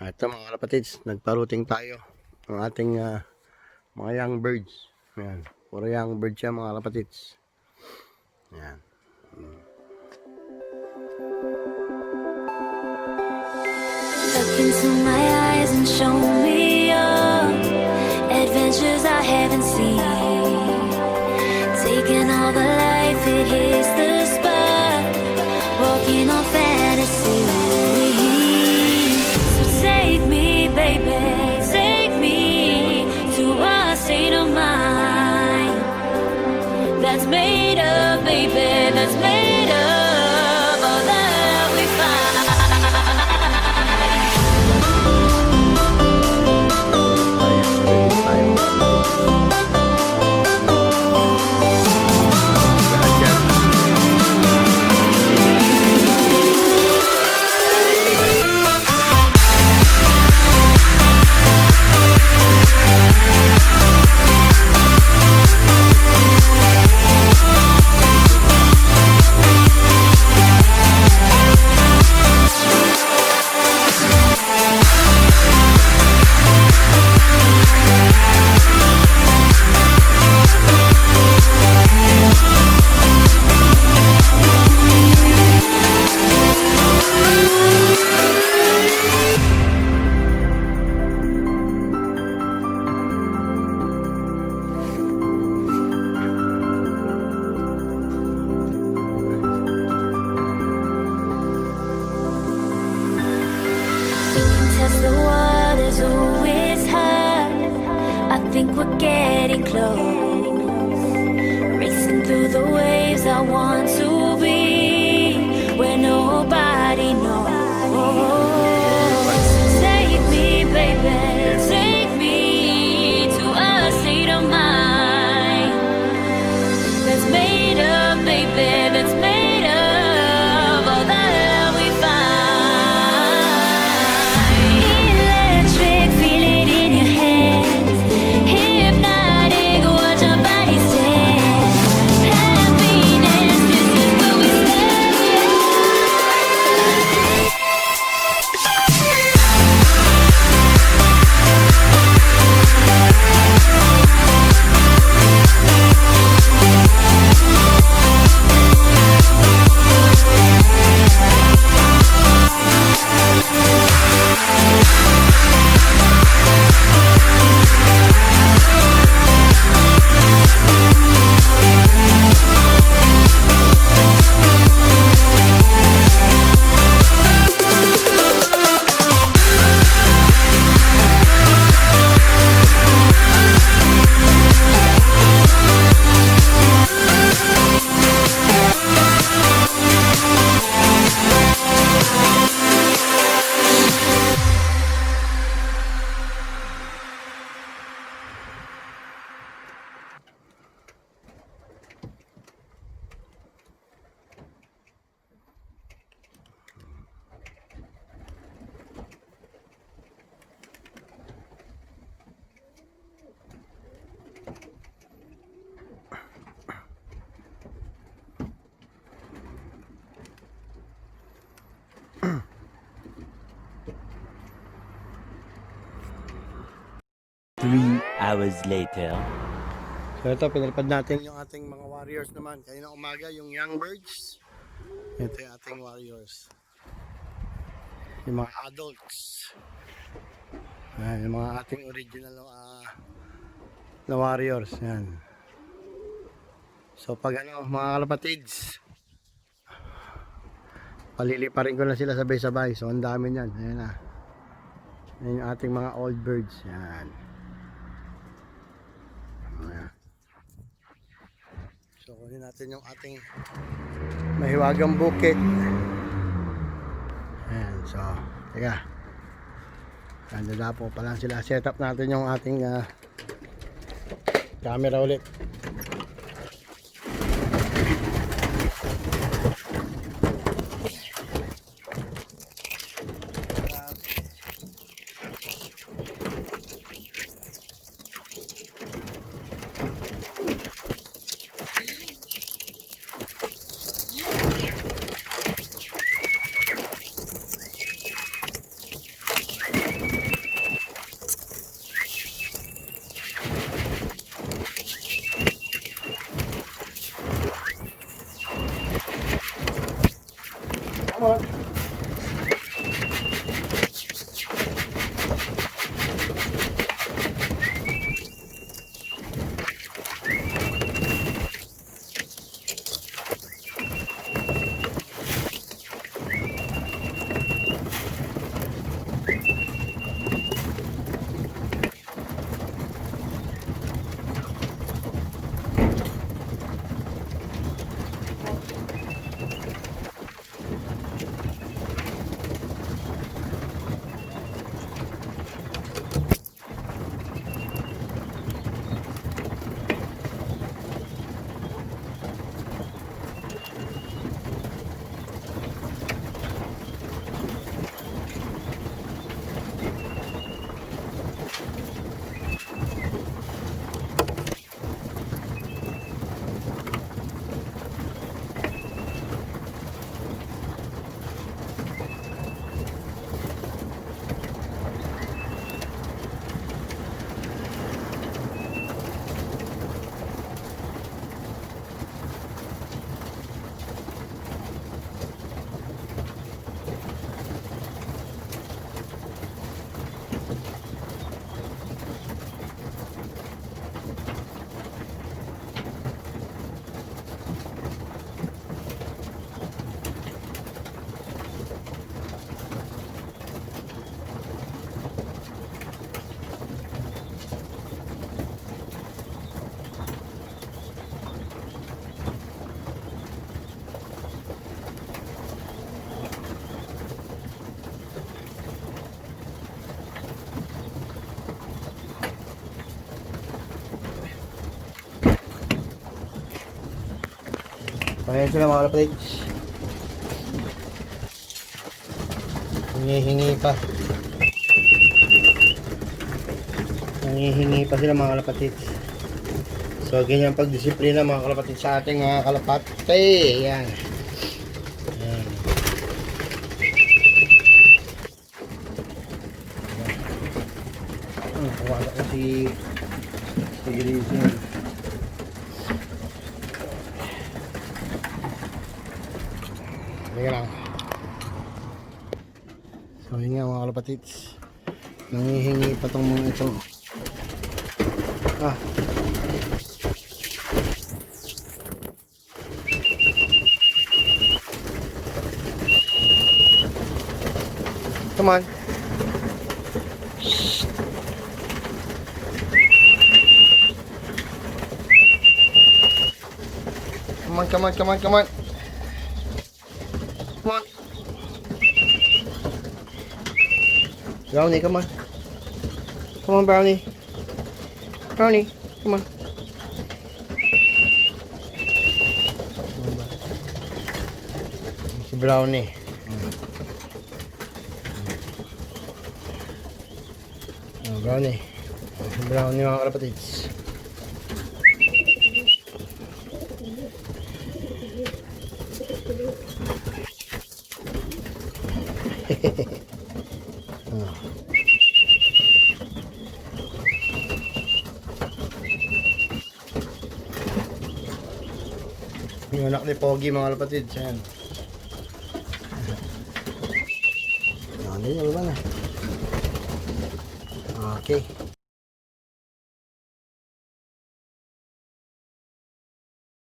Ito mga kalapatids, nagparuting tayo ng ating mga young birds. Ayan, puro young birds yan mga kalapatids. Ayan. Look into my eyes and show me your adventures I haven't seen. Taking all the life, it hits the spot. Walking on fantasy. So take me, baby, take me to a state of mind that's made up, baby, that's made up all that we find. Test the waters, oh it's hot. I think we're getting close. Racing through the waves, I want to be where nobody knows. Take me, baby, take me to a state of mind that's made up, baby, that's made up all that we find. Electric, feel it in your hands. Hypnotic, watch our bodies dance. Happiness, this is where we stand. Three hours later. So ito, pinalipad natin yung ating mga warriors naman. Kanina umaga yung young birds. Ito yung ating warriors. Yung mga adults. Ayan, yung mga ating original na warriors. Yan. So pag mga kalapatids, paliliparin ko na sila sabay-sabay. So ang dami niyan. Ayan na. Yan yung ating mga old birds. Yan. Ayan. So kunin natin yung ating mahiwagang bukid. Ayan. So teka, nandadapo pa lang sila. Set up natin yung ating camera ulit. Ayan sila mga kalapatid. Hingi-hingi pa. Hingi-hingi pa sila mga kalapatid. So, ganyan pagdisiplina mga kalapatid sa ating mga kalapate. Ayan. Ayan. Kuwala ko si Grising. Halika lang. So, yun nga mga kalapatid. Nangihingi pa tong mga ito. Ah. Come on. Shh. Come on, come on, come on, come on. Come on. Brownie, come on. Come on, Brownie. Brownie, come on. Si Brownie. Brownie. Si Brownie mga kalapatids. Yung anak ni Pogi mga kalapatids. Ayan. Ano yun ba na? Okay.